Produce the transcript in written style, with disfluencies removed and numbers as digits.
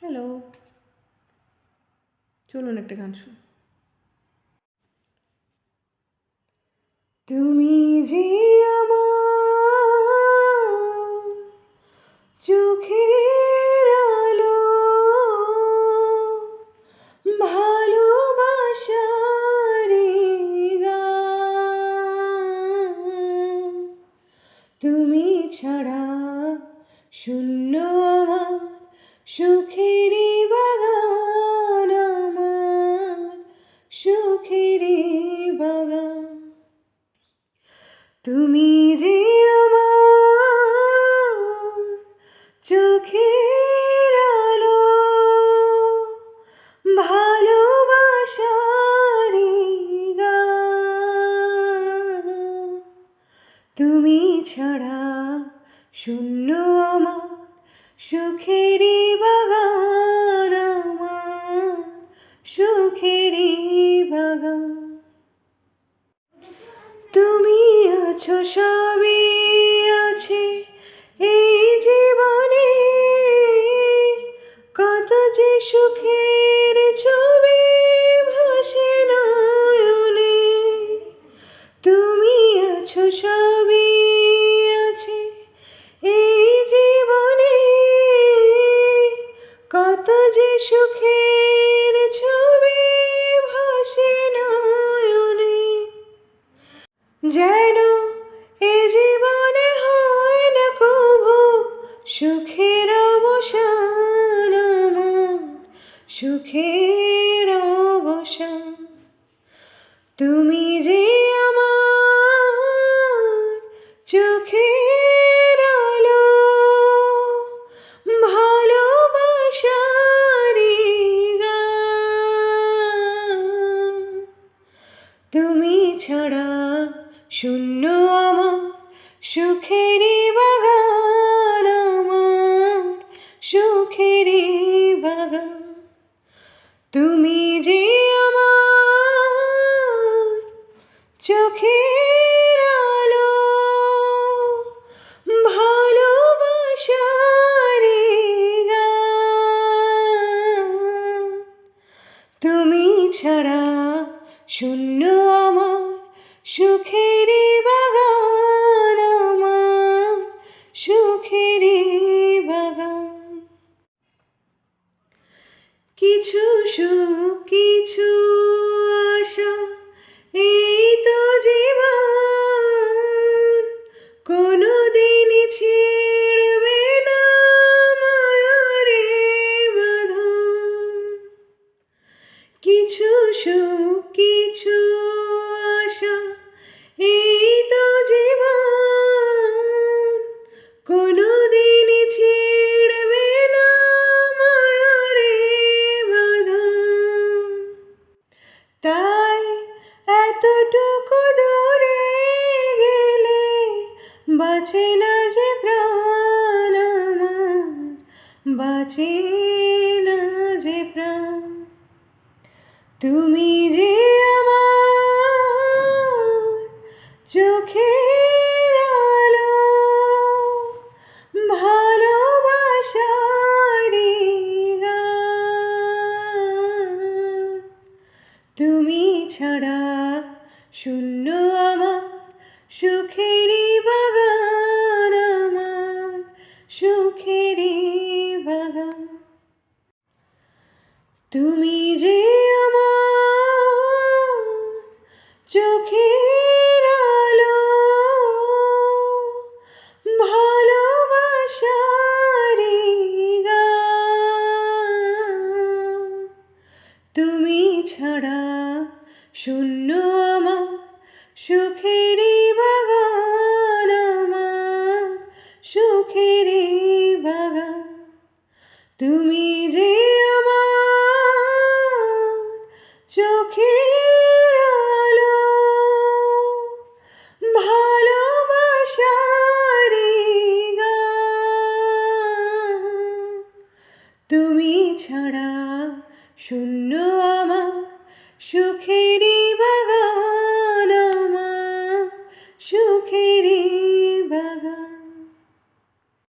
Hello, চলুন একটা গান শুনি। তুমি যে আমার চোখের আলো, ভালোবাসার গান। তুমি ছাড়া শূন্য আমার সুখেরই বাগান, আমার সুখেরই বাগান। তুমি যে আমার চোখের আলো, ভালোবাসার গান। তুমি ছাড়া শূন্য আমার সুখেরই বাগান, আমার সুখেরই বাগান। তুমি আছো, সবই আছে এই জীবনে, কত যে সুখের ছবি ভাসে নয়নে। তুমি আছো, সবই আছে এই জীবনে, কত যে সুখের ছবি ভাসে নয়নে। যেন এ জীবনে হয় না কভু সুখের অবসান, আমার সুখের অবসান। তুমি যে আমার চোখের আলো, ভালোবাসার গান। তুমি ছাড়া শূন্য আমার সুখেরই বাগান, আমার সুখেরই বাগান। তুমি যে আমার চোখের আলো, ভালোবাসার গান। তুমি ছাড়া শূন্য আমার সুখেরই বাগান, আমার সুখেরই বাগান। কিছু সুখ, কিছু আশা, এই তো জীবন, কোনোদিনই ছিড়বে না মায়ার বাঁধন। কিছু সুখ, কিছু আশা, এই তো জীবন, কোনোদিনই ছিড়বে না মায়ার বাঁধন। তাই এতটুকু দূরে গেলে বাঁচে না যে প্রাণ, আমার বাঁচে না যে প্রাণ। তুমি যে আমার চোখের আলো, ভালোবাসার গান। তুমি ছাড়া শূন্য আমার সুখেরই বাগান, আমার সুখেরই বাগান। তুমি যে আমার চোখের আলো, ভালোবাসার গান। তুমি ছাড়া শূন্য আমার সুখেরই বাগান, আমার সুখেরই